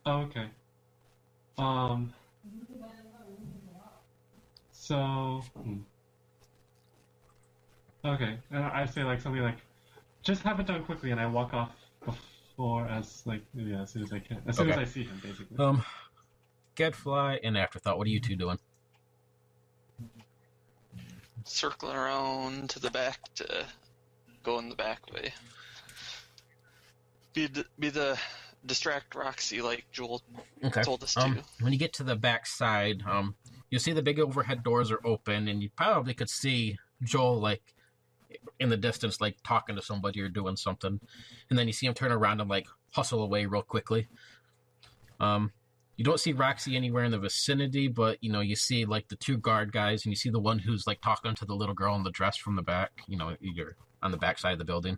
Oh, okay. Um. So. Okay, and I say like something like, just have it done quickly, and I walk off before as like yeah, as soon as I can, as soon as Okay. I see him, basically. Gadfly and Afterthought, what are you two doing? Circling around to the back to go in the back way. Be the distract Roxy like Joel told us to. When you get to the back side, you'll see the big overhead doors are open, and you probably could see Joel like in the distance, like talking to somebody or doing something, and then you see him turn around and like hustle away real quickly. You don't see Roxy anywhere in the vicinity, but you see like the two guard guys, and you see the one who's like talking to the little girl in the dress from the back. You're on the back side of the building.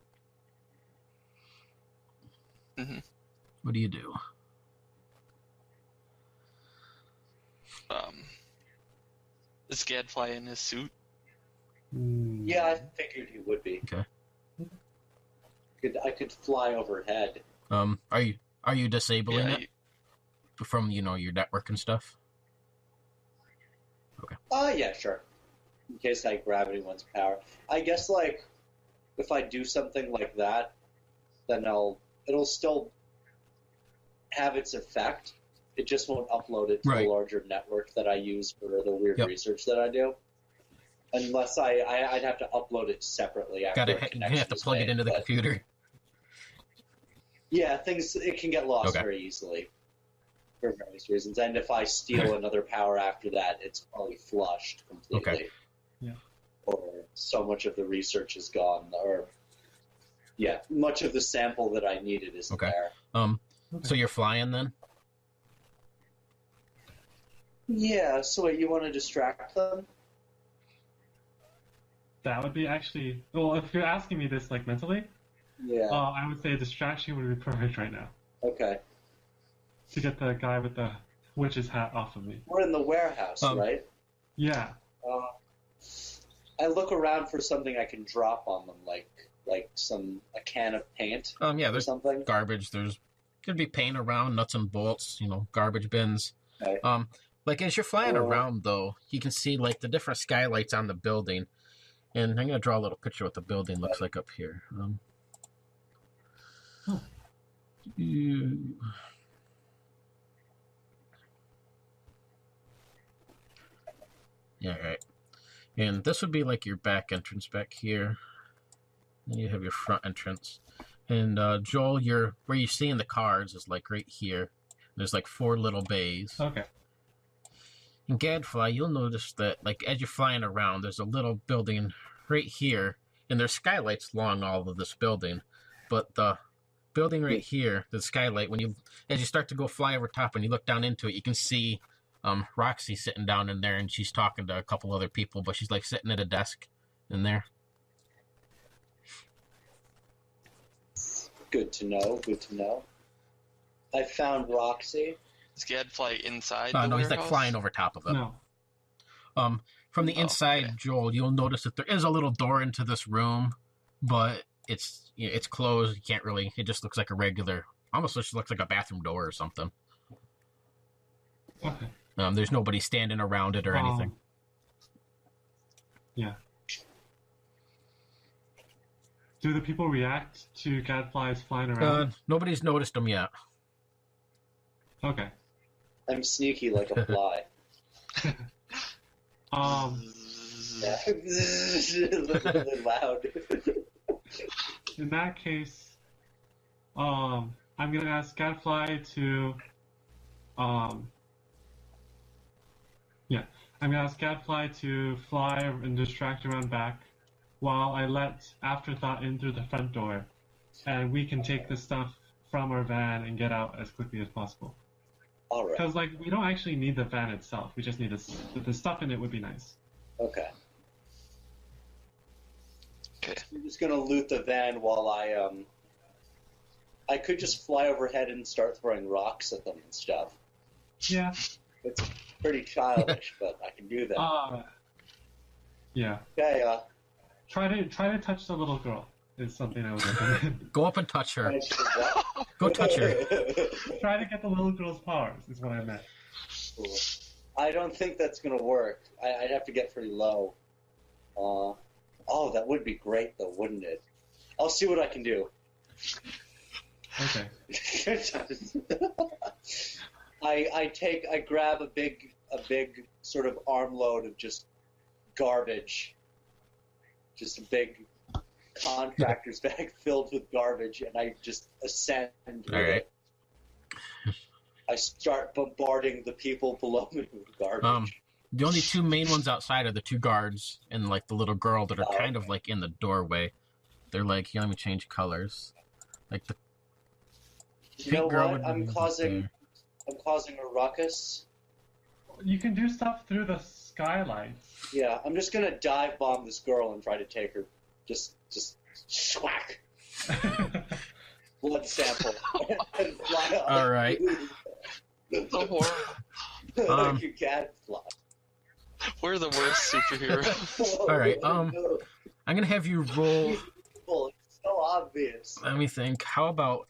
Mm-hmm. What do you do? Is Gadfly in his suit? Yeah, I figured he would be. Okay. I could fly overhead. Are you disabling it from your network and stuff? Okay. Yeah, sure. In case I grab anyone's power, I guess like if I do something like that, then it'll still have its effect. It just won't upload it to the larger network that I use for the weird research that I do. Unless I'd have to upload it separately. You have to plug it into the computer. Yeah, it can get lost very easily for various reasons. And if I steal another power after that, it's probably flushed completely. Okay. Yeah. Or so much of the research is gone, or much of the sample that I needed isn't there. So you're flying then? Yeah, so wait, you want to distract them? That would be actually... Well, if you're asking me this, like, mentally, I would say a distraction would be perfect right now. Okay. To get the guy with the witch's hat off of me. We're in the warehouse, right? Yeah. I look around for something I can drop on them, like a can of paint there's something. Garbage. Could be paint around, nuts and bolts, garbage bins. Okay. Like, as you're flying around, though, you can see, like, the different skylights on the building. And I'm going to draw a little picture of what the building looks like up here. Yeah, right. And this would be, like, your back entrance back here. Then you have your front entrance. And, Joel, where you see in the cards is, like, right here. There's, like, 4 little bays. Okay. In Gadfly, you'll notice that, like, as you're flying around, there's a little building right here, and there's skylights along all of this building. But the building right here, the skylight, as you start to go fly over top and you look down into it, you can see Roxy sitting down in there, and she's talking to a couple other people, but she's, like, sitting at a desk in there. Good to know. I found Roxy. Is Gadfly inside the warehouse? He's like flying over top of it. No. From the inside, Joel, you'll notice that there is a little door into this room, but it's closed. You can't really. It just looks like a regular, almost looks like a bathroom door or something. Okay. There's nobody standing around it or anything. Yeah. Do the people react to Gadflies flying around? Nobody's noticed them yet. Okay. I'm sneaky like a fly. Really loud. In that case, I'm gonna ask Gadfly to, I'm gonna ask Gadfly to fly and distract around back, while I let Afterthought in through the front door, and we can take the stuff from our van and get out as quickly as possible. All right. Because, like, we don't actually need the van itself. We just need the stuff in it would be nice. Okay. Okay. I'm just gonna loot the van while I could just fly overhead and start throwing rocks at them and stuff. Yeah. It's pretty childish, but I can do that. Yeah. Okay, Try to touch the little girl. is something I would recommend. Go up and touch her. I should what? Go touch her. Try to get the little girl's powers, is what I meant. Cool. I don't think that's going to work. I'd have to get pretty low. Oh, that would be great, though, wouldn't it? I'll see what I can do. Okay. I grab a big sort of armload of just garbage, just a big contractor's bag filled with garbage, and I just ascend. All right. I start bombarding the people below me with garbage. The only two main ones outside are the two guards and like the little girl that are kind of like in the doorway. They're like, here, let me change colors. Like the You know girl what? would I'm be causing a ruckus. You can do stuff through the skylights. Yeah, I'm just gonna dive bomb this girl and try to take her. Just schwack. Blood sample. And fly up. All right. So horrible. You can't fly. We're the worst superheroes. All right. I'm gonna have you roll. It's so obvious. Let me think. How about?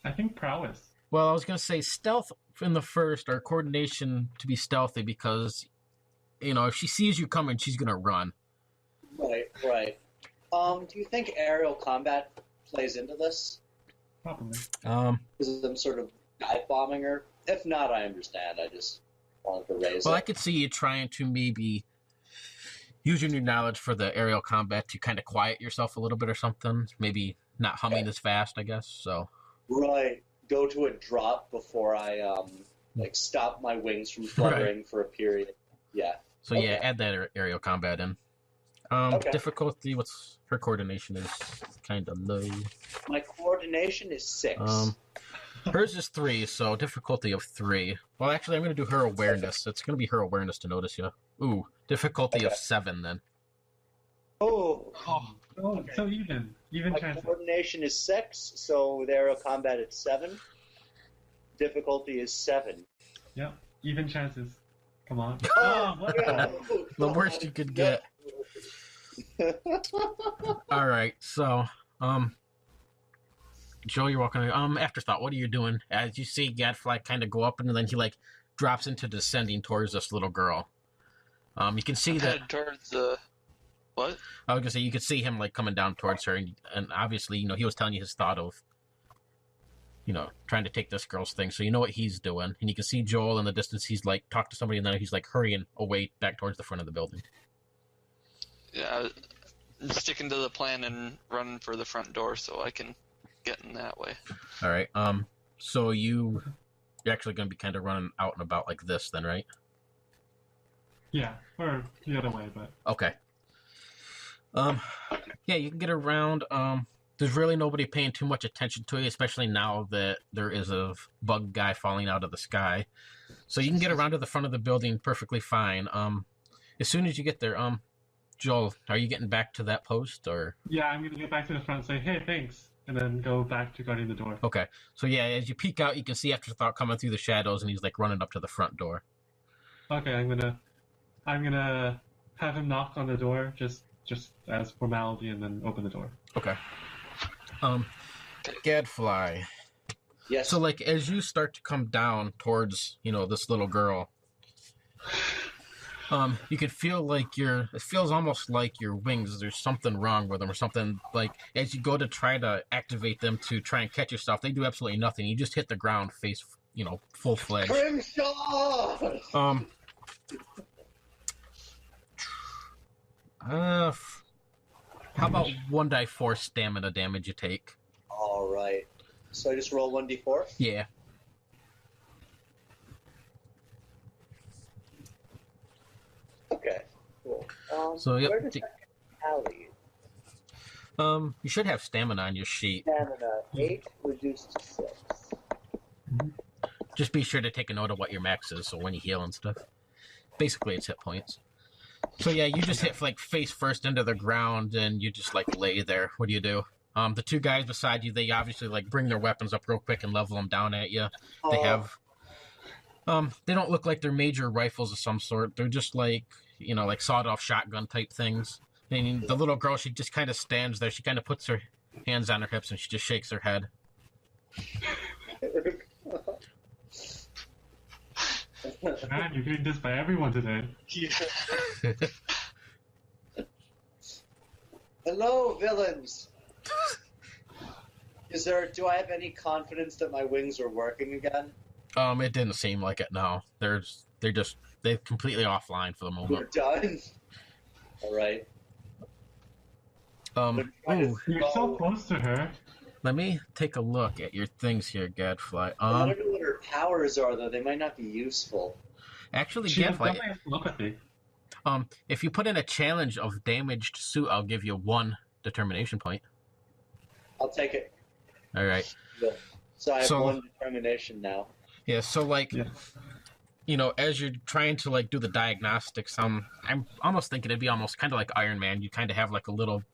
I think prowess. Well, I was gonna say stealth in the first, or coordination to be stealthy because, if she sees you coming, she's gonna run. Right. Do you think aerial combat plays into this? Probably. Is them sort of dive bombing her? If not, I understand. I just wanted to raise Well, it. I could see you trying to maybe using your knowledge for the aerial combat to kind of quiet yourself a little bit or something. Maybe not humming as fast, I guess. So. Right. Go to a drop before I stop my wings from fluttering for a period. Yeah. So yeah, add that aerial combat in. Difficulty. What's her coordination is kind of low. My coordination is 6. Hers is 3, so difficulty of 3. Well, actually, I'm going to do her awareness. It's going to be her awareness to notice you. Ooh, difficulty of 7 then. Oh, okay. So even my chances. coordination is 6, so with aerial combat it's 7. Difficulty is 7. Yeah, even chances. Come on. The worst you could get. All right, so Joe, you're walking. Afterthought. What are you doing? As you see Gadfly kind of go up, and then he drops into descending towards this little girl. You can see that. Head towards the what? I was gonna say you could see him coming down towards her, and obviously he was telling you his thought of trying to take this girl's thing. So you know what he's doing, and you can see Joel in the distance. He's talk to somebody, and then he's hurrying away back towards the front of the building. Yeah, I'm sticking to the plan and running for the front door so I can get in that way. All right. So you're actually going to be kind of running out and about like this, then, right? Yeah, or the other way, but okay. Yeah, you can get around. There's really nobody paying too much attention to you, especially now that there is a bug guy falling out of the sky. So you can get around to the front of the building perfectly fine. As soon as you get there, Joel, are you getting back to that post, or? Yeah, I'm gonna get back to the front and say, "Hey, thanks," and then go back to guarding the door. Okay. So yeah, as you peek out, you can see Afterthought coming through the shadows, and he's running up to the front door. Okay, I'm gonna have him knock on the door just as formality, and then open the door. Okay. Gadfly. Yes. So as you start to come down towards this little girl, you can feel it feels almost like your wings, there's something wrong with them, or something as you go to try to activate them to try and catch yourself, they do absolutely nothing. You just hit the ground face, full-fledged. Crimson! How about 1d4 stamina damage you take? All right. So I just roll 1d4? Yeah. Okay, cool. So, yep. Where does that tally? You should have stamina on your sheet. Stamina, 8 reduced to 6. Just be sure to take a note of what your max is, so when you heal and stuff. Basically, it's hit points. So yeah, you just hit face first into the ground, and you just lay there. What do you do? The two guys beside you, they obviously bring their weapons up real quick and level them down at you. They have, they don't look like they're major rifles of some sort. They're just sawed-off shotgun type things. And the little girl, she just kind of stands there. She kind of puts her hands on her hips and she just shakes her head. Man, you're getting this by everyone today. Yeah. Hello, villains. Do I have any confidence that my wings are working again? It didn't seem like it. No, they're completely offline for the We're moment. done. All right. Ooh, You're so close to her. let me take a look at your things here, Gadfly. I don't know what her powers are, though. They might not be useful. Actually, She has Gadfly, definitely has telepathy. if you put in a challenge of damaged suit, I'll give you 1 determination point. I'll take it. All right. So I have So- 1 determination now. Yeah. So like, Yeah. you know, as you're trying to like do the diagnostics, I'm almost thinking it'd be almost kind of like Iron Man. You kind of have like a little,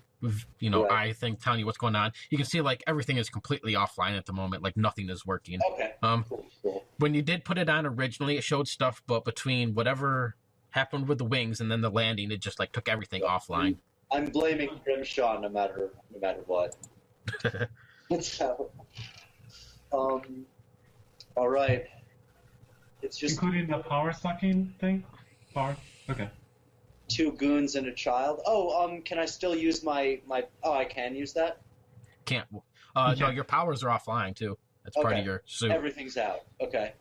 you know, Right. eye thing telling you what's going on. You can see like everything is completely offline at the moment. Like nothing is working. Okay. Cool. When you did put it on originally, it showed stuff, but between whatever happened with the wings and then the landing, it just like took everything offline. I'm blaming Grimshaw no matter what. So, all right. It's just Including the power sucking thing? Power? Okay. 2 goons and a child. Oh, can I still use my? Oh, I can use that. Can't. Okay. No, your powers are offline too. That's part Okay. of your suit. Everything's out. Okay.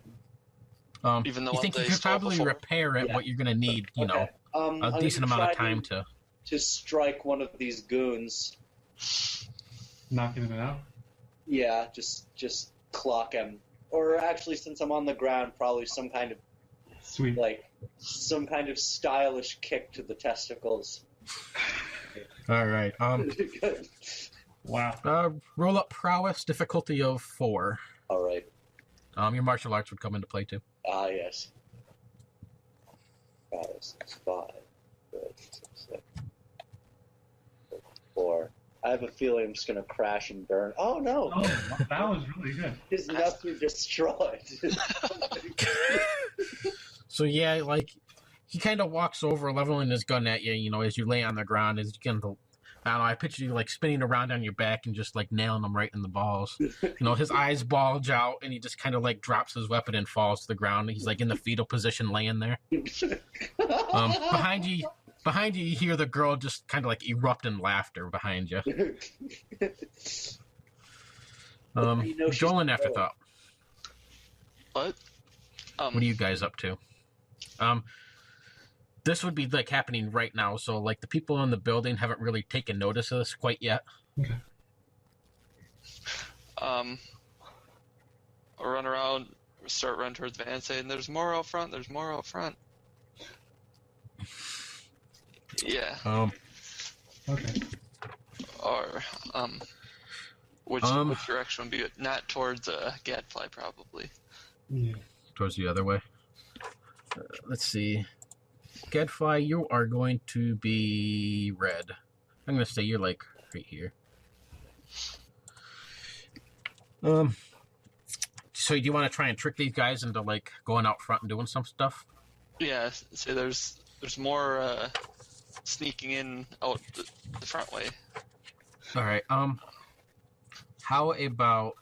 Even the you ones think you they could stole probably before? repair it, Yeah. but you're gonna need, you know, Okay. I'm a gonna decent amount of try time to. to strike one of these goons. Knocking it out. Yeah, just clock him. Or actually, since I'm on the ground, probably some kind of stylish kick to the testicles. All right. Wow. Roll up prowess, difficulty of 4. All right. Your martial arts would come into play too. Ah, yes. 5, 6, 5, 6, 4. I have a feeling I'm just gonna crash and burn. Oh no! Oh, that was really good. His nuts are destroyed. So yeah, like he kind of walks over, leveling his gun at you. You know, as you lay on the ground, as you can. I don't know. I picture you like spinning around on your back and just like nailing him right in the balls. You know, his eyes bulge out, and he just kind of like drops his weapon and falls to the ground. He's like in the fetal position, laying there. Behind you, you hear the girl just kind of like erupt in laughter behind you. You know she's Joel and a girl. Afterthought. What? What are you guys up to? This would be like happening right now, so like the people in the building haven't really taken notice of this quite yet. Okay. I'll run around, start running towards the van, saying, "There's more out front. There's more out front." Yeah. Okay. Or which direction would be good? Not towards Gadfly, probably. Yeah. Towards the other way. Let's see. Gadfly, you are going to be red. I'm going to say you're like right here. So do you want to try and trick these guys into like going out front and doing some stuff? Yeah. So there's more sneaking in out the front way. All right. How about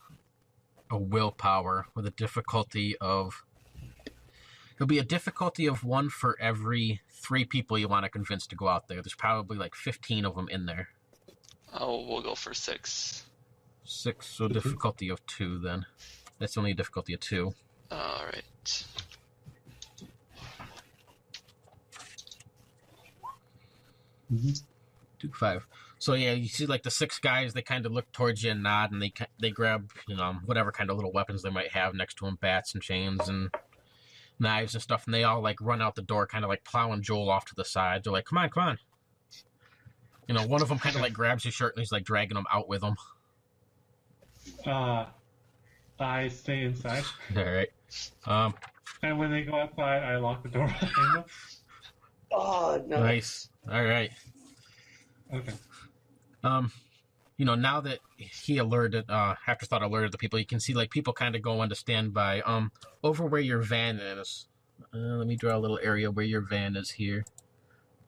a willpower with a difficulty of? It'll be a difficulty of 1 for every 3 people you want to convince to go out there. There's probably like 15 of them in there. Oh, we'll go for 6. 6, so difficulty of 2 then. That's only a difficulty of 2. All right. Mm-hmm. 2, 5. So yeah, you see like the 6 guys, they kind of look towards you and nod, and they grab, you know, whatever kind of little weapons they might have next to them, bats and chains and knives and stuff, and they all like run out the door, kind of like plowing Joel off to the side. They're like, come on. You know, one of them kind of like grabs his shirt and he's like dragging him out with him. I stay inside. All right. And when they go outside, I lock the door behind them. Oh no! Nice. All right. Okay. You know, now that he alerted, Afterthought alerted the people, you can see like people kind of go into standby. Over where your van is. Let me draw a little area where your van is here.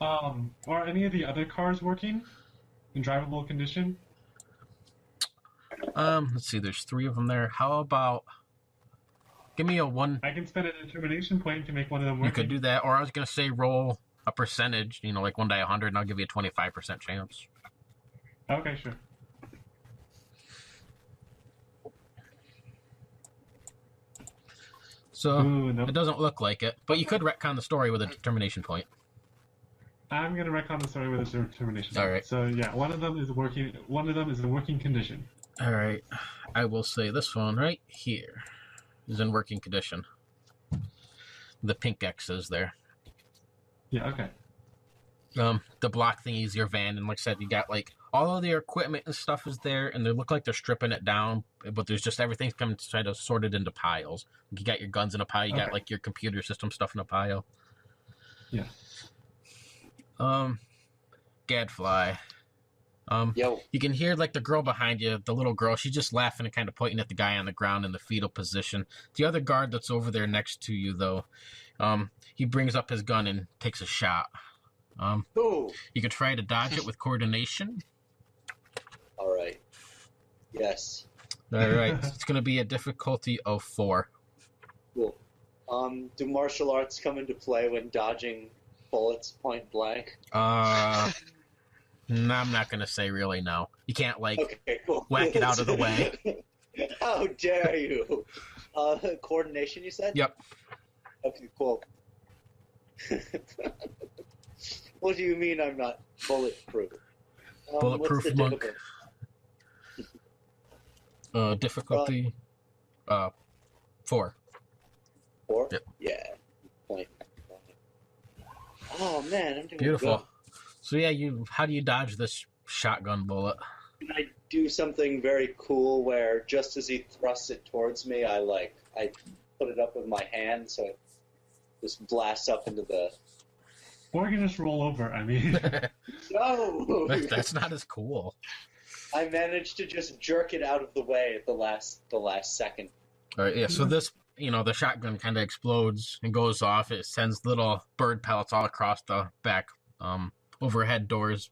Are any of the other cars working in drivable condition? Let's see. There's 3 of them there. How about give me a 1? I can spend a determination point to make one of them work. You could do that, or I was gonna say roll a percentage. You know, like 1 die 100, and I'll give you a 25% chance. Okay, sure. So Ooh, nope. it doesn't look like it, but you could retcon the story with a determination point. I'm gonna retcon the story with a determination. All right. So yeah, one of them is working. One of them is in working condition. All right. I will say this one right here is in working condition. The pink X is there. Yeah. Okay. The block thingy is your van, and like I said, you got like all of the equipment and stuff is there, and they look like they're stripping it down, but there's just everything's coming kind of sorted into piles. You got your guns in a pile, you got like your computer system stuff in a pile. Yeah. Gadfly. Yo. You can hear like the girl behind you, the little girl. She's just laughing and kind of pointing at the guy on the ground in the fetal position. The other guard that's over there next to you, though, he brings up his gun and takes a shot. Ooh. You could try to dodge it with coordination. All right. Yes. All right, it's going to be a difficulty of 4. Cool. Do martial arts come into play when dodging bullets point blank? No, I'm not going to say really no. You can't like Okay, cool. whack it out of the way. How dare you? Coordination, you said? Yep. Okay, cool. What do you mean I'm not bulletproof? Bulletproof what's the monk. difficulty? Difficulty 4. 4? Yep. Yeah. Point. Oh man, I'm doing Beautiful. good. So yeah, how do you dodge this shotgun bullet? Can I do something very cool where just as he thrusts it towards me, I put it up with my hand so it just blasts up into the... Or you can just roll over. I mean, No! That's not as cool. I managed to just jerk it out of the way at the last second. All right, yeah. So this, the shotgun kind of explodes and goes off. It sends little bird pellets all across the back overhead doors.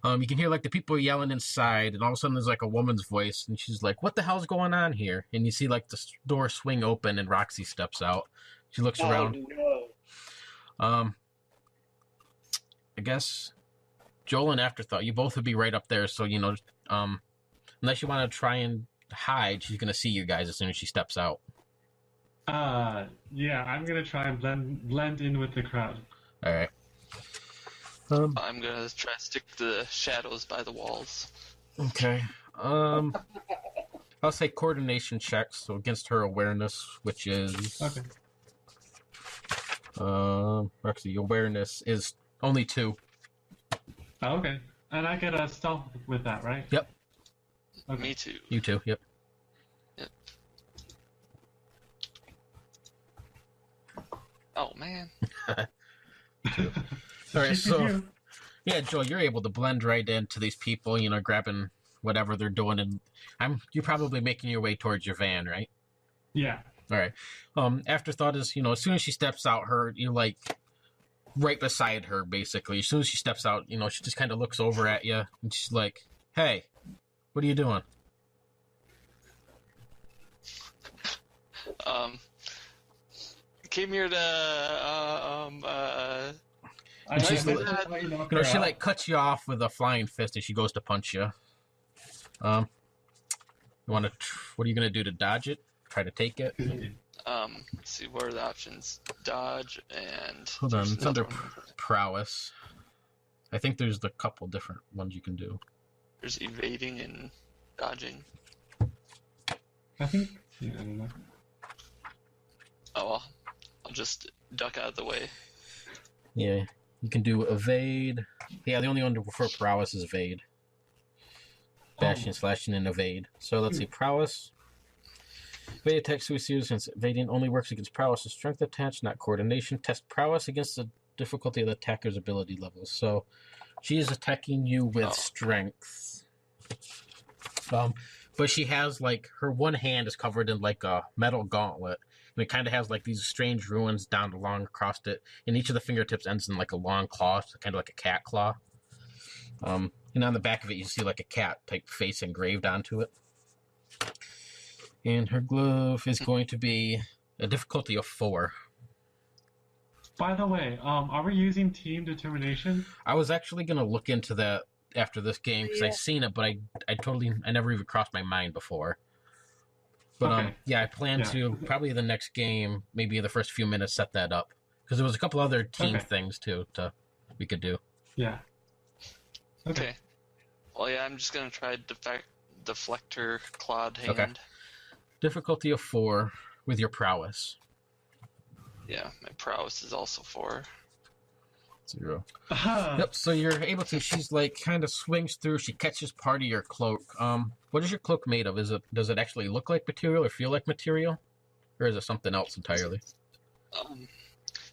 You can hear like the people yelling inside, and all of a sudden there's like a woman's voice, and she's like, "What the hell's going on here?" And you see like the door swing open, and Roxy steps out. She looks around. No. I guess Joel and Afterthought, you both would be right up there. So unless you want to try and hide, she's gonna see you guys as soon as she steps out. yeah, I'm gonna try and blend in with the crowd. All right. I'm gonna try to stick to the shadows by the walls. Okay. I'll say coordination checks, so against her awareness, which is Okay. Actually, awareness is only 2. Oh, okay. And I get a stealth with that, right? Yep. Okay. Me too. You too. Yep. Oh man. All right. So yeah, Joel, you're able to blend right into these people. Grabbing whatever they're doing, and you're probably making your way towards your van, right? Yeah. All right. Afterthought is, as soon as she steps out, you're like right beside her, basically. As soon as she steps out, she just kind of looks over at you, and she's like, "Hey, what are you doing?" Came here to And she's I she like cuts you off with a flying fist as she goes to punch you. You want to? What are you gonna do to dodge it? Try to take it? let's see, what are the options? Dodge and... Hold on, there's it's under another one. prowess. I think there's a couple different ones you can do. There's evading and dodging. I think. Yeah, I don't know. Oh well, I'll just duck out of the way. Yeah, you can do evade. Yeah, the only one for prowess is evade. Bashing, slashing, and evade. So let's see, prowess. Evade attacks suicide since evading only works against prowess and strength attached, not coordination. Test prowess against the difficulty of the attacker's ability levels. So she is attacking you with strength. But but she has like her one hand is covered in like a metal gauntlet, and it kind of has like these strange runes down along across it, and each of the fingertips ends in like a long claw, so kind of like a cat claw. And on the back of it, you see like a cat type face engraved onto it. And her glove is going to be a difficulty of 4. By the way, are we using team determination? I was actually going to look into that after this game because I've seen it, but I never even crossed my mind before. But Okay. I plan to probably the next game, maybe in the first few minutes, set that up because there was a couple other team things too we could do. Yeah. Okay. Well, yeah, I'm just gonna try deflector clawed hand. Okay. Difficulty of 4 with your prowess. Yeah, my prowess is also 4. 0. Uh-huh. Yep. So you're able to. She's like kind of swings through. She catches part of your cloak. What is your cloak made of? Does it actually look like material or feel like material, or is it something else entirely?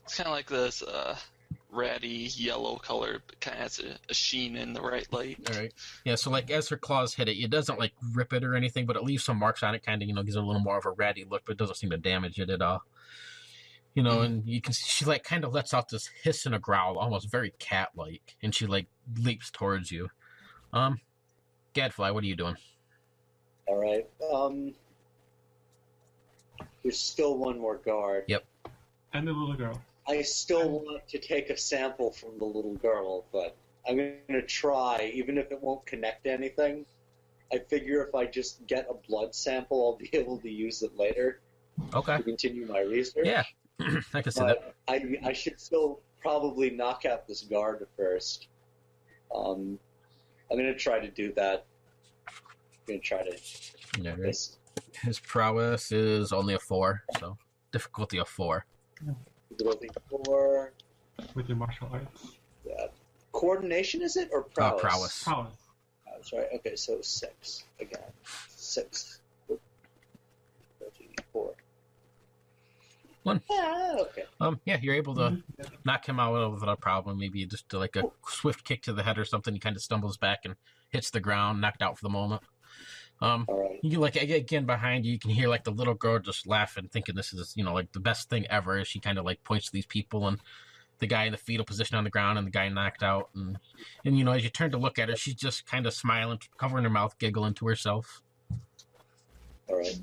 It's kind of like this ratty yellow color, but kind of has a sheen in the right light. All right. Yeah. So like as her claws hit it, it doesn't like rip it or anything, but it leaves some marks on it. Kind of gives it a little more of a ratty look, but it doesn't seem to damage it at all. And you can see she like kind of lets out this hiss and a growl, almost very cat-like, and she like leaps towards you. Gadfly, what are you doing? All right. There's still one more guard. Yep. And the little girl. I still want to take a sample from the little girl, but I'm going to try, even if it won't connect to anything. I figure if I just get a blood sample, I'll be able to use it later Okay. to continue my research. Yeah. I can see that. But I should still probably knock out this guard first. I'm going to try to do that. I'm going to try to... Yeah, right. His prowess is only a 4, so difficulty of 4. Difficulty 4. With your martial arts. Yeah. Coordination, is it, or prowess? Prowess. Prowess. That's right. Okay, so 6 again. 6. 4. 1. Okay. Yeah, you're able to knock him out without a problem. Maybe just like a swift kick to the head or something. He kind of stumbles back and hits the ground, knocked out for the moment. All right. You like again behind you can hear like the little girl just laughing, thinking this is like the best thing ever. As she kind of like points to these people and the guy in the fetal position on the ground and the guy knocked out, and as you turn to look at her, she's just kind of smiling, covering her mouth, giggling to herself. All right.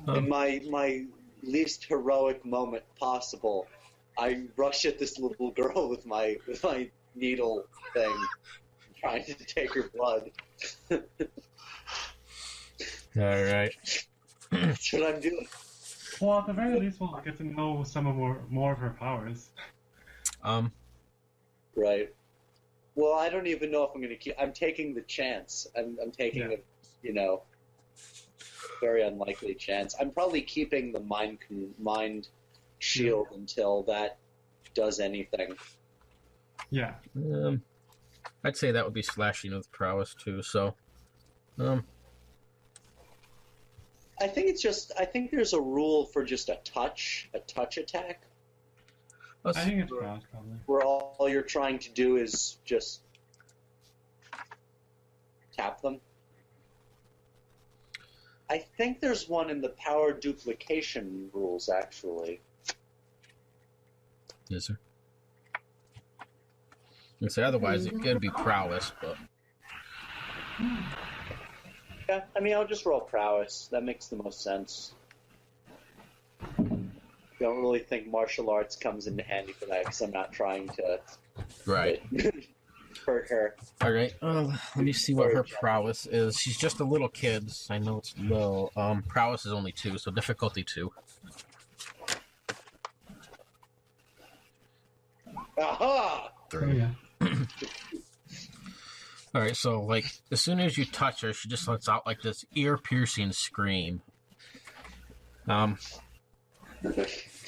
In my least heroic moment possible, I rush at this little girl with my needle thing, trying to take her blood. All right. That's what I'm doing. Well, at the very least, we'll get to know some more of her powers. Right. Well, I don't even know if I'm going to keep... I'm taking the chance. I'm taking a, very unlikely chance. I'm probably keeping the mind shield until that does anything. Yeah. I'd say that would be slashing with prowess too. So, I think there's a rule for just a touch attack, I think it's prowess, probably. where all you're trying to do is just tap them. I think there's one in the power duplication rules, actually. Yes, sir. I'd say otherwise it could be prowess, but Yeah, I mean, I'll just roll prowess. That makes the most sense. Don't really think martial arts comes into handy for that, because I'm not trying to right. hurt her. All right. Let me see what her prowess is. She's just a little kid. I know it's low. Prowess is only 2, so difficulty 2. Aha! 3. Oh, yeah. All right. So like as soon as you touch her, she just lets out like this ear-piercing scream.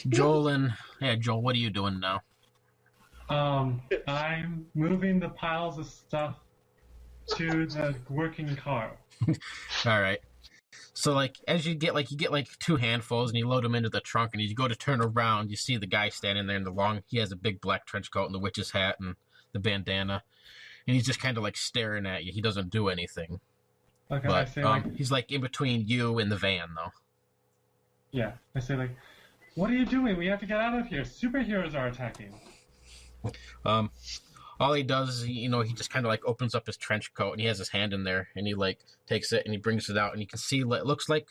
Joel, what are you doing now? I'm moving the piles of stuff to the working car. All right. So like as you get 2 handfuls and you load them into the trunk, and you go to turn around, you see the guy standing there in he has a big black trench coat and the witch's hat and the bandana, and he's just kind of like staring at you. He doesn't do anything. Okay, I But say like, he's like in between you and the van, though. yeah, I say like, what are you doing? We have to get out of here. Superheroes are attacking. All he does, he just kind of like opens up his trench coat and he has his hand in there and he like takes it and he brings it out and you can see it looks like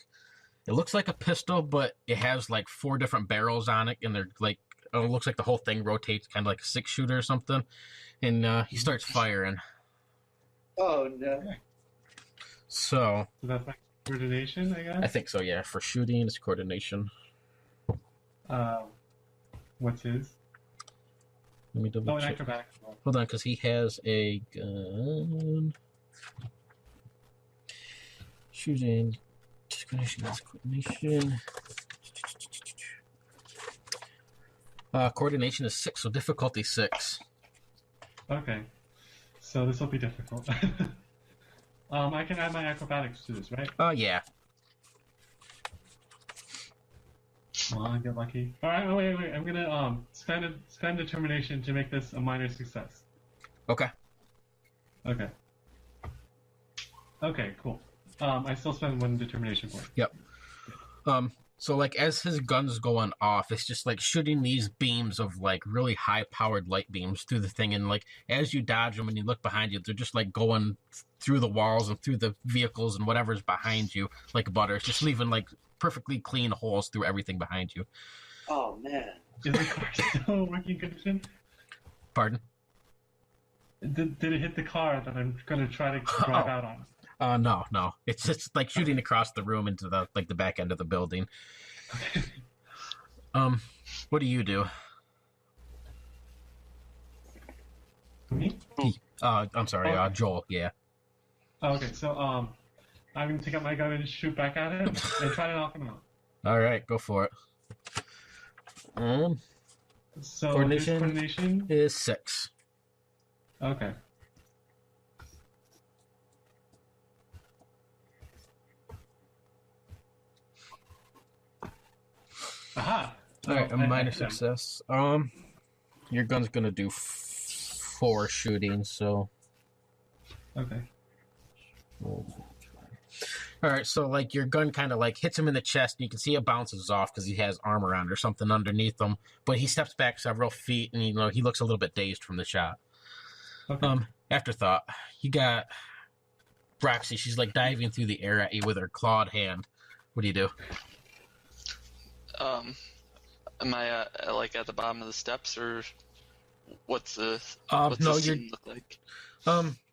a pistol, but it has like 4 different barrels on it and they're like it looks like the whole thing rotates kind of like a 6-shooter or something. And he starts firing. Oh no! So So that's like coordination, I guess. I think so, yeah. For shooting, it's coordination. What's his? Let me double Oh, an check. acrobatics. Hold on, because he has a gun. Shooting. Coordination. Coordination is 6, so difficulty 6. Okay, so this will be difficult. I can add my acrobatics to this, right? Yeah. Well, I get lucky. All right, wait. I'm gonna spend determination to make this a minor success. Okay. Okay. Okay, cool. I still spend 1 determination point. Yep. So like as his gun's going off, it's just like shooting these beams of like really high powered light beams through the thing, and like as you dodge them and you look behind you, they're just like going through the walls and through the vehicles and whatever's behind you like butter. It's just leaving like perfectly clean holes through everything behind you. Oh man! Is the car still in working condition? Pardon? Did it hit the car that I'm gonna try to drive out on? No. It's just like shooting across the room into the back end of the building. What do you do? Me? I'm sorry, Joel. Yeah. Okay, so I'm gonna take out my gun and shoot back at him and try to knock him out. All right, go for it. So Coordination? his coordination Is 6. Okay. Aha! All right, a I minor hit him. success. Your gun's gonna do 4 shooting, so. Okay. All right, so like your gun kind of like hits him in the chest, and you can see it bounces off because he has armor on or something underneath him. But he steps back several feet, and he looks a little bit dazed from the shot. Okay. Afterthought, you got Roxy. She's like diving through the air at you with her clawed hand. What do you do? Am I like at the bottom of the steps, or what's the No, scene look like?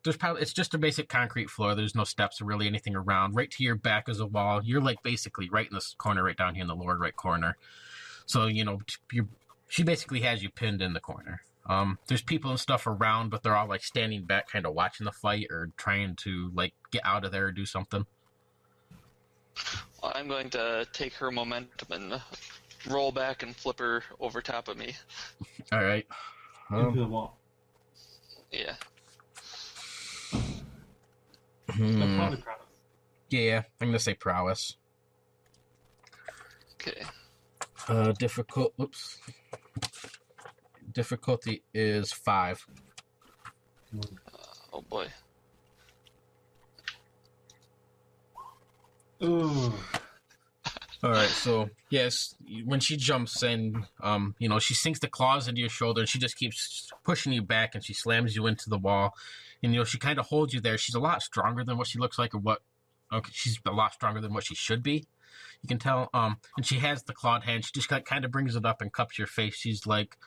It's just a basic concrete floor. There's no steps or really anything around. Right to your back is a wall. You're like basically right in this corner, right down here in the lower right corner. So she basically has you pinned in the corner. There's people and stuff around, but they're all like standing back, kind of watching the fight or trying to like get out of there or do something. Well, I'm going to take her momentum and roll back and flip her over top of me. All right. Into the wall. Yeah. That's probably prowess. Yeah, I'm gonna say prowess. Okay. Difficulty is 5. Oh boy. Ooh. All right, so yes, when she jumps in, she sinks the claws into your shoulder, and she just keeps pushing you back, and she slams you into the wall, and she kind of holds you there. She's a lot stronger than what she looks like, she's a lot stronger than what she should be. You can tell. And she has the clawed hand. She just kind of brings it up and cups your face. She's like,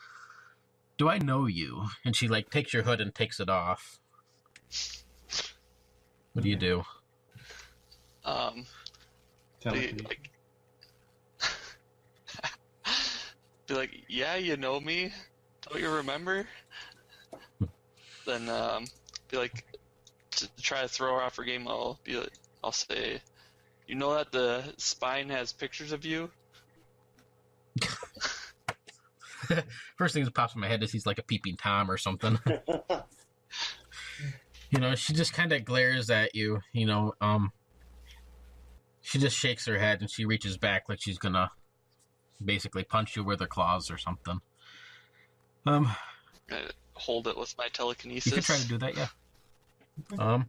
"Do I know you?" And she like takes your hood and takes it off. What do you do? Be like, yeah, you know me? Don't you remember? Then, be like, to try to throw her off her game, I'll say, you know that the spine has pictures of you? First thing that pops in my head is he's like a peeping Tom or something. She just kind of glares at you, she just shakes her head and she reaches back like she's gonna basically punch you with her claws or something. I hold it with my telekinesis. You can try to do that, yeah. Alright.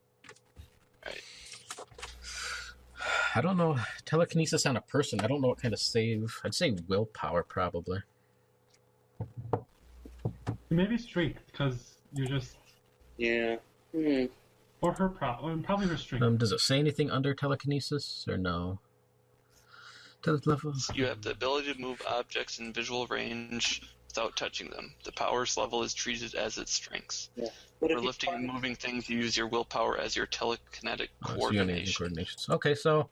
I don't know. Telekinesis on a person. I don't know what kind of save. I'd say willpower, probably. Maybe strength, because you're just... Yeah. Or her probably her strength. Does it say anything under telekinesis, or no? Level. You have the ability to move objects in visual range without touching them. The power's level is treated as its strengths. Yeah. For lifting and moving things, you use your willpower as your telekinetic coordination. Okay, so...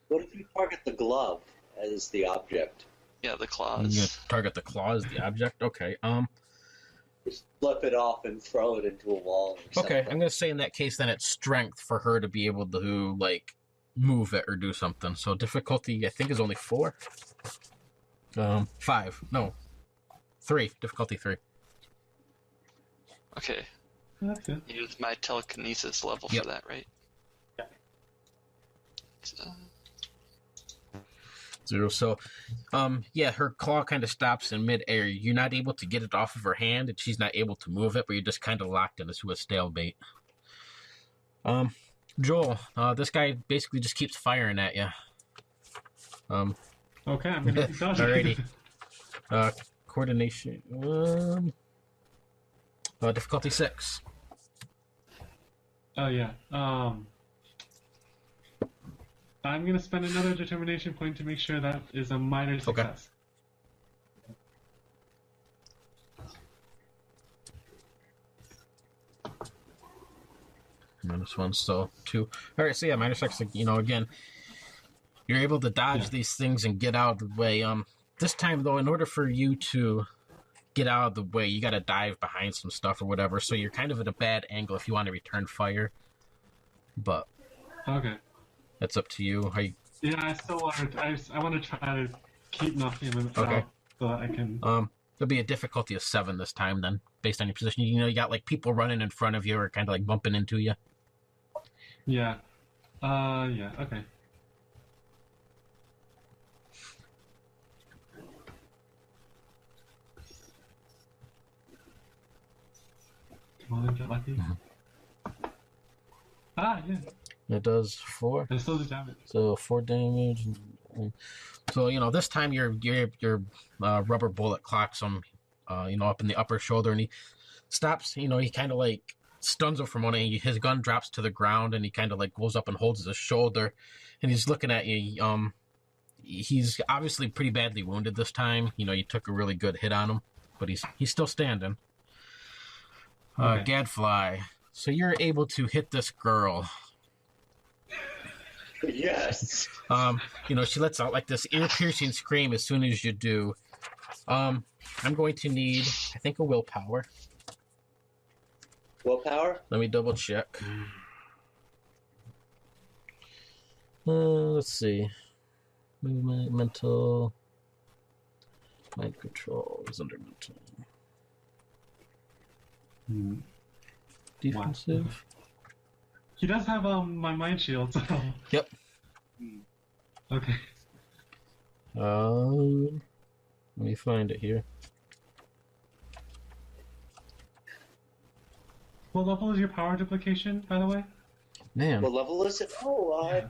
What if you target the glove as the object? Yeah, the claws. You target the claw as the object? Okay, Just flip it off and throw it into a wall. Or okay, I'm going to say in that case, then it's strength for her to be able to, like, move it or do something. So difficulty, I think, is only 4. 5. No. 3. Difficulty 3. Okay. That's good. Use my telekinesis level Yep. for that, right? Yeah. So, 0. So, yeah, her claw kind of stops in midair. You're not able to get it off of her hand, and she's not able to move it, but you're just kind of locked into a stalemate. Joel, this guy basically just keeps firing at you. Okay, I'm gonna keep dodging. Alrighty. Coordination. Difficulty 6. Oh yeah. I'm gonna spend another determination point to make sure that is a minor success. -1, so 2. Alright, so yeah, -6, again, you're able to dodge these things and get out of the way. This time, though, in order for you to get out of the way, you gotta dive behind some stuff or whatever, so you're kind of at a bad angle if you want to return fire. But... Okay. That's up to you. Yeah, I still want to. I want to try to keep knocking him out so that I can. There'll be a difficulty of 7 this time, then, based on your position. You got like people running in front of you or kind of like bumping into you. Yeah. Yeah. Okay. Come on, get lucky. Ah, yeah. It does 4. It still does damage. So 4 damage. So this time your rubber bullet clocks him, up in the upper shoulder, and he stops. He kind of like stuns him for a moment. His gun drops to the ground, and he kind of like goes up and holds his shoulder, and he's looking at you. He's obviously pretty badly wounded this time. You took a really good hit on him, but he's still standing. Okay. Gadfly. So you're able to hit this girl. Yes. She lets out like this ear-piercing scream as soon as you do. I'm going to need, I think, a willpower. Willpower? Let me double check. Let's see. Movement, mental, mind control is under mental. Defensive. He does have my mind shield. So. Yep. Okay. Let me find it here. What level is your power duplication, by the way? Man. What level is it? Oh, I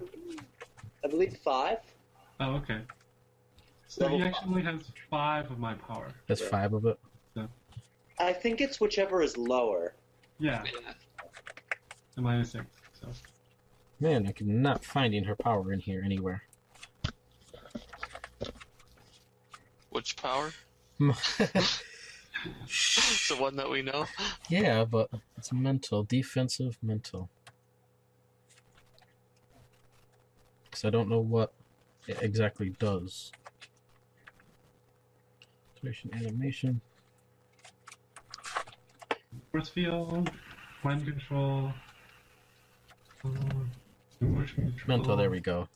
believe 5. Oh, okay. So Level he actually has 5 of my power. That's 5 of it. I think it's whichever is lower. Yeah. And mine is 6. So. Man, I am not finding her power in here anywhere. which power? The The one that we know? Yeah, but it's mental. Defensive, mental. Because I don't know what it exactly does. Animation. Force field, mind control. Emotion control. Mental, there we go.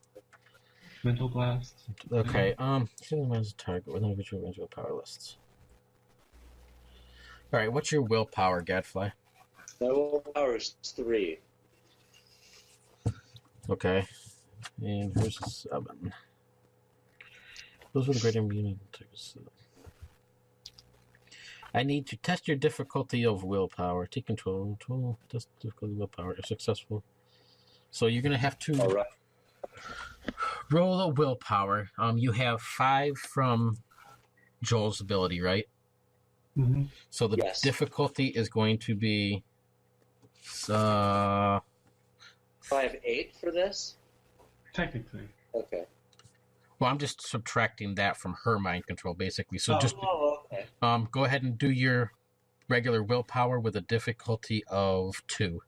Mental blast. Okay, humanize a target with individual range of power lists. Alright, what's your willpower, Gadfly? My willpower is 3. Okay. And here's 7. Those were the great immunity. I need to test your difficulty of willpower. Take control. Test difficulty of willpower. If successful. So you're going to have to... All right. Roll a willpower. You have 5 from Joel's ability, right? Mm-hmm. So the Yes. difficulty is going to be. Do I have 8 for this? Technically. Okay. Well, I'm just subtracting that from her mind control, basically. So just Oh, okay. go ahead and do your regular willpower with a difficulty of 2.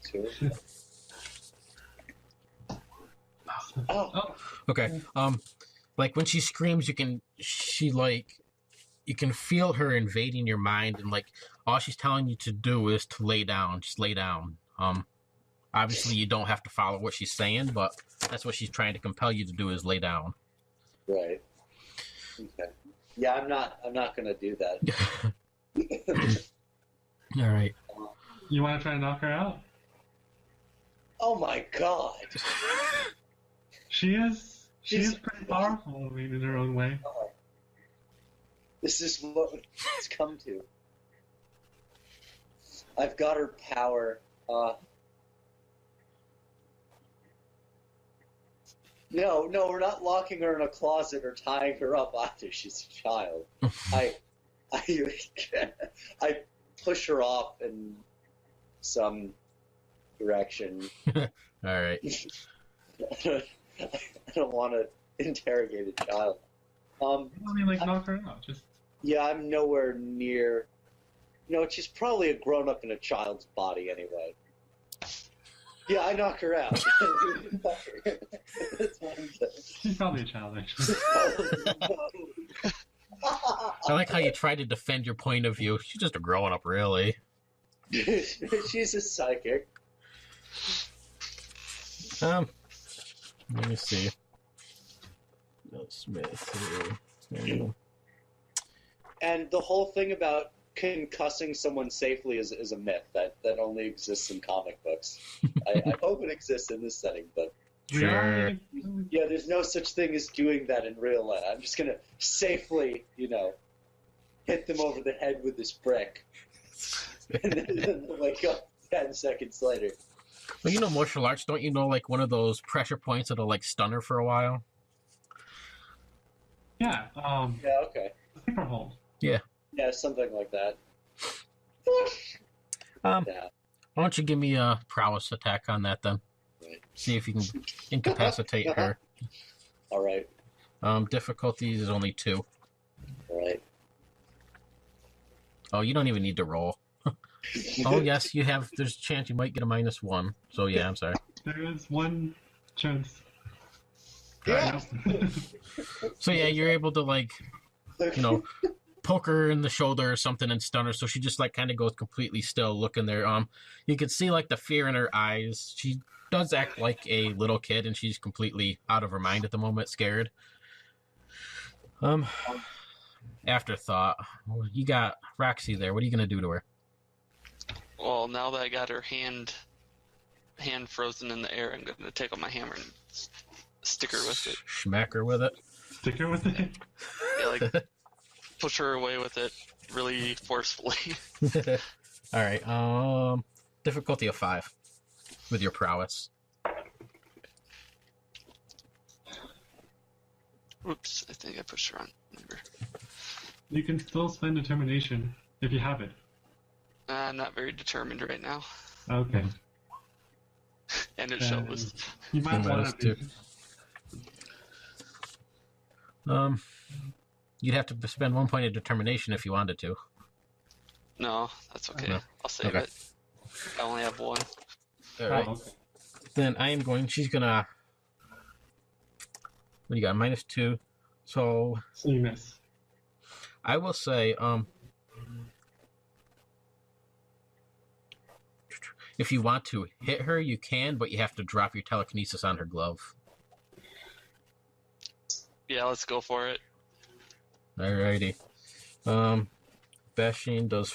2. Oh. Okay. Like when she screams, you can feel her invading your mind, and like all she's telling you to do is to lay down. Just lay down. Obviously you don't have to follow what she's saying, but that's what she's trying to compel you to do is lay down. Right. Okay. Yeah, I'm not gonna do that. All right. You want to try to knock her out? Oh my god. She is pretty powerful, I mean, in her own way. Oh. This is what it's come to. I've got her power. No, we're not locking her in a closet or tying her up either. She's a child. I push her off in some direction. All right. I don't want to interrogate a child. I mean, like, knock her out. Just Yeah, I'm nowhere near. She's probably a grown-up in a child's body anyway. Yeah, I knock her out. That's what I'm saying. she's probably a child, actually. I like how you try to defend your point of view. She's just a growing up, really. She's a psychic. Let me see. No, Smith. And the whole thing about concussing someone safely is a myth that only exists in comic books. I hope it exists in this setting, but Sure. yeah, there's no such thing as doing that in real life. I'm just gonna safely, hit them over the head with this brick, and then wake up 10 seconds later. Well, martial arts, don't you know, like, one of those pressure points that'll, like, stun her for a while? Yeah, Yeah, okay. sleeper hold. Yeah, something like that. Yeah. Yeah. Why don't you give me a prowess attack on that, then? Right. See if you can incapacitate her. All right. Difficulty is only 2. All right. Oh, you don't even need to roll. Oh, yes, there's a chance you might get a -1. So, yeah, I'm sorry. There is one chance. Yeah. So, yeah, you're able to, like, poke her in the shoulder or something and stun her, so she just, like, kind of goes completely still looking there. You can see, like, the fear in her eyes. She does act like a little kid, and she's completely out of her mind at the moment, scared. Afterthought. You got Roxy there. What are you going to do to her? Well, now that I got her hand frozen in the air, I'm going to take out my hammer and stick her with it. Smack her with it. Stick her with it. Yeah, like push her away with it really forcefully. All right. Difficulty of 5 with your prowess. Oops, I think I pushed her on. Remember. You can still spend determination if you have it. I'm not very determined right now, Okay. and it shows. You might You want might to. You'd have to spend 1 point of determination if you wanted to. No, that's okay. No. I'll save Okay. it. I only have 1. All right. Oh, okay. Then she's gonna. What do you got? -2. So So you miss. I will say, if you want to hit her, you can, but you have to drop your telekinesis on her glove. Yeah, let's go for it. Alrighty. Bashing does.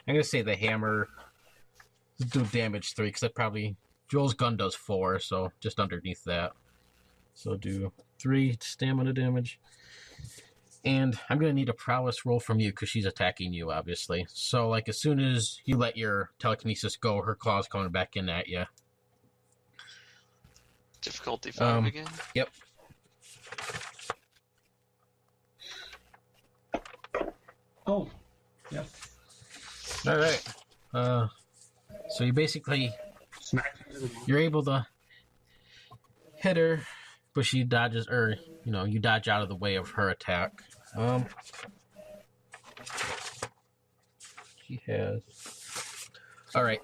I'm gonna say the hammer do damage 3 because that probably Joel's gun does 4, so just underneath that. So do 3 stamina damage. And I'm going to need a prowess roll from you because she's attacking you, obviously. So, like, as soon as you let your telekinesis go, her claw's coming back in at you. Difficulty 5 again? Yep. Oh, yes. All right. So you basically Smack into the wall. you're able to hit her, but she dodges, or you dodge out of the way of her attack. She has. All right.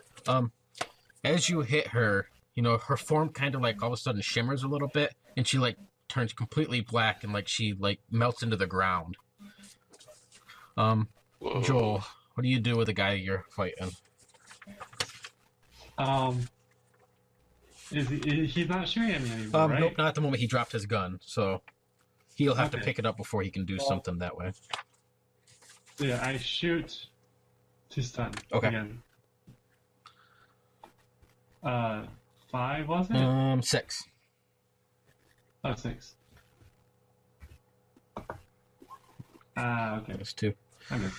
As you hit her, her form kind of like all of a sudden shimmers a little bit, and she like turns completely black, and like she like melts into the ground. Whoa. Joel, what do you do with the guy you're fighting? He's not shooting at me anymore, right? Nope, not at the moment. He dropped his gun, so he'll have to Okay. pick it up before he can do something that way. Yeah, I shoot to stun Okay. again. 5 was it? 6. Oh, 6. Okay. That's 2. I'm good.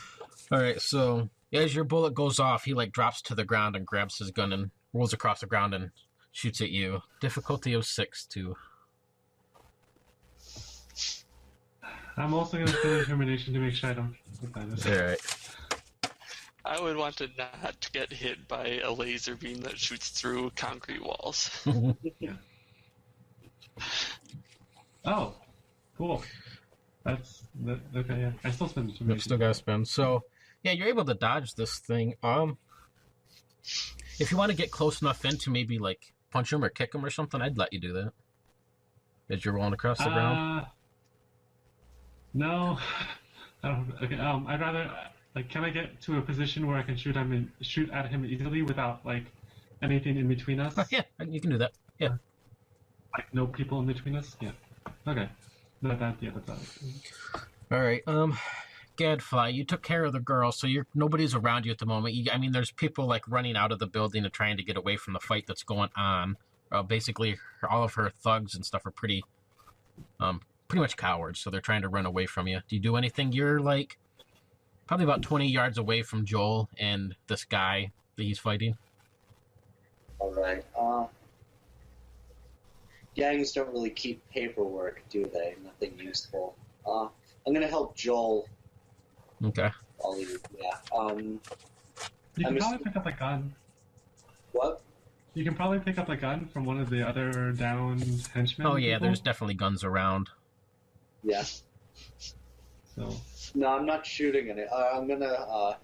All right, so as your bullet goes off, he like drops to the ground and grabs his gun and rolls across the ground and shoots at you. Difficulty of 6 too. I'm also gonna feel determination to make sure I don't get that. All right. I would want to not get hit by a laser beam that shoots through concrete walls. Oh, cool. Okay. Yeah, I still spend Yep, determination. still gotta spend. So yeah, you're able to dodge this thing. If you want to get close enough in to maybe like punch him or kick him or something, I'd let you do that. As you're rolling across the ground. No. I don't. Okay. I'd rather. Like, can I get to a position where I can shoot at him easily without like anything in between us? Yeah, you can do that. Yeah. Like no people in between us. Yeah. Okay. That's all. All right. Gadfly, you took care of the girl, so nobody's around you at the moment. There's people like running out of the building and trying to get away from the fight that's going on. Basically, all of her thugs and stuff are pretty much cowards, so they're trying to run away from you. Do you do anything? You're like probably about 20 yards away from Joel and this guy that he's fighting. All right. Gangs don't really keep paperwork, do they? Nothing useful. I'm gonna help Joel. Okay. You You I'm can just- probably pick up a gun. What? You can probably pick up a gun from one of the other downed henchmen. Oh yeah, people. there's definitely guns around. Yeah. So No, I'm not shooting any. I'm gonna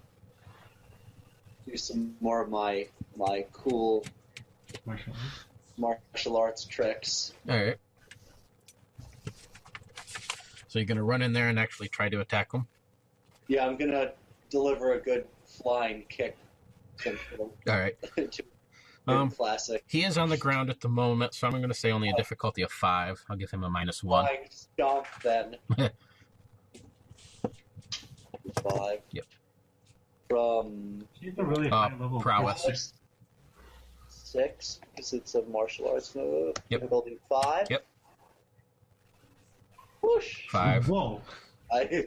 do some more of my cool martial arts tricks. All right. So you're gonna run in there and actually try to attack him. Yeah, I'm gonna deliver a good flying kick. All right. Classic. He is on the ground at the moment, so I'm going to say only a difficulty of 5. I'll give him a -1. Flying stomp then. 5. Yep. From he's a really high level prowess. 6, because it's a martial arts move. Yep. Difficulty 5. Yep. Whoosh. 5. Whoa.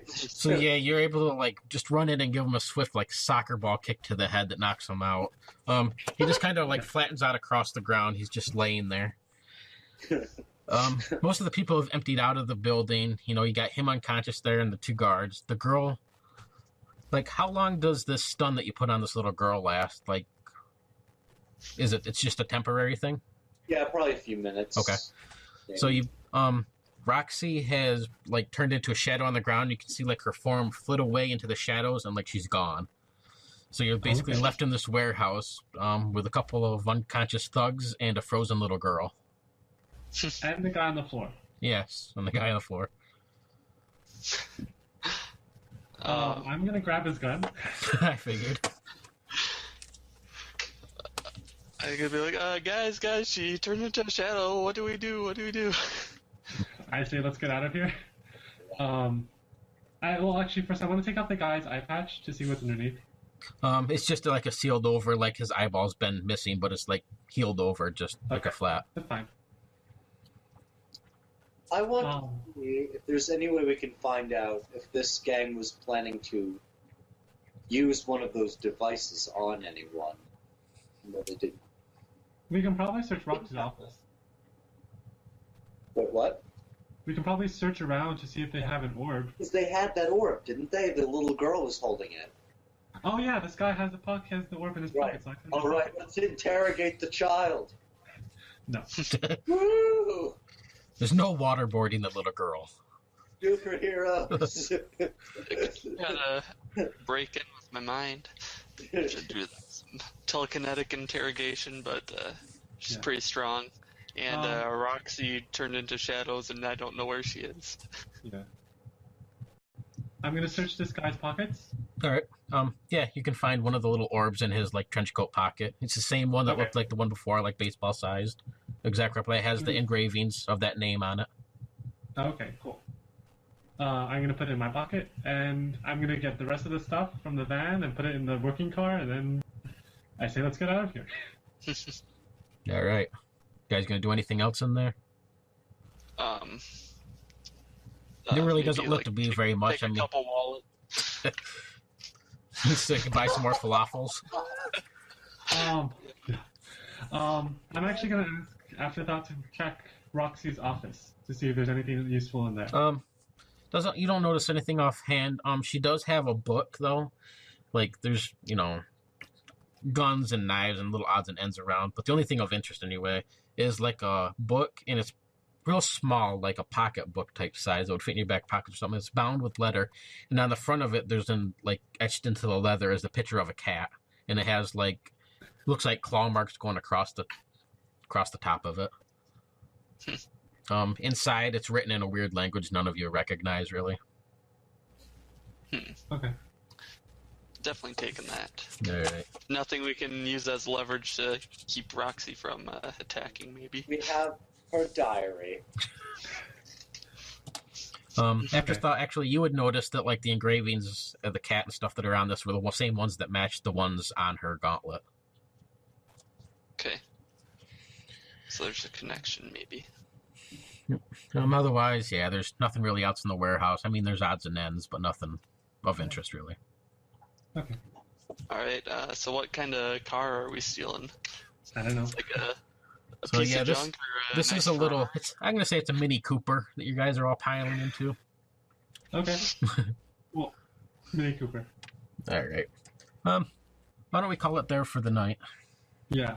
So yeah, you're able to like just run in and give him a swift like soccer ball kick to the head that knocks him out. He just kind of like flattens out across the ground. He's just laying there. Most of the people have emptied out of the building. You got him unconscious there and the 2 guards. The girl, like, how long does this stun that you put on this little girl last? Like, it's just a temporary thing? Yeah, probably a few minutes. Okay. Maybe. So Roxy has like turned into a shadow on the ground. You can see like her form flit away into the shadows and like she's gone. So you're basically left in this warehouse with a couple of unconscious thugs and a frozen little girl. And the guy on the floor. Yes, and the guy on the floor. I'm gonna grab his gun. I figured. I could be like, guys, she turned into a shadow. What do we do? I say let's get out of here. Actually, first I want to take out the guy's eye patch to see what's underneath. It's just like a sealed over, like his eyeball's been missing, but it's like healed over, just like a flat. That's fine. I want to see if there's any way we can find out if this gang was planning to use one of those devices on anyone. No, they didn't. We can probably search Rox's office. Wait, what? We can probably search around to see if they have an orb. Because they had that orb, didn't they? The little girl was holding it. Oh yeah, this guy has the orb in his Right. pocket. So I can All right, let's interrogate the child. No. Woo! There's no waterboarding the little girl. Superheroes. Gotta break in with my mind. Should do some telekinetic interrogation, but she's Yeah. pretty strong. And Roxy turned into shadows, and I don't know where she is. Yeah. I'm gonna search this guy's pockets. All right. Yeah, you can find one of the little orbs in his like trench coat pocket. It's the same one that Okay. looked like the one before, like baseball sized. Exact replica. It has the engravings of that name on it. Okay, cool. I'm gonna put it in my pocket, and I'm gonna get the rest of the stuff from the van and put it in the working car, and then I say, let's get out of here. All right. You guys gonna do anything else in there? There really Maybe, doesn't look to be very much. Take a couple wallets. So you can buy some more falafels. I'm actually gonna ask Afterthought to check Roxy's office to see if there's anything useful in there. You don't notice anything offhand. She does have a book though. Like there's, guns and knives and little odds and ends around. But the only thing of interest anyway is like a book, and it's real small, like a pocketbook type size that would fit in your back pocket or something. It's bound with leather, and on the front of it, there's etched into the leather is the picture of a cat, and it has looks like claw marks going across the top of it. Inside, it's written in a weird language none of you recognize really. Okay. Definitely taking that. All right. Nothing we can use as leverage to keep Roxy from attacking, maybe. We have her diary. Afterthought, actually, you would notice that the engravings of the cat and stuff that are on this were the same ones that matched the ones on her gauntlet. Okay. So there's a connection, maybe. Otherwise, yeah, there's nothing really else in the warehouse. I mean, there's odds and ends, but nothing of interest really. Okay. All right. So what kind of car are we stealing? I don't know. It's like a So piece yeah, of this junk or this nice is a little. car? I'm gonna say it's a Mini Cooper that you guys are all piling into. Okay. Cool. Mini Cooper. All right. Why don't we call it there for the night? Yeah.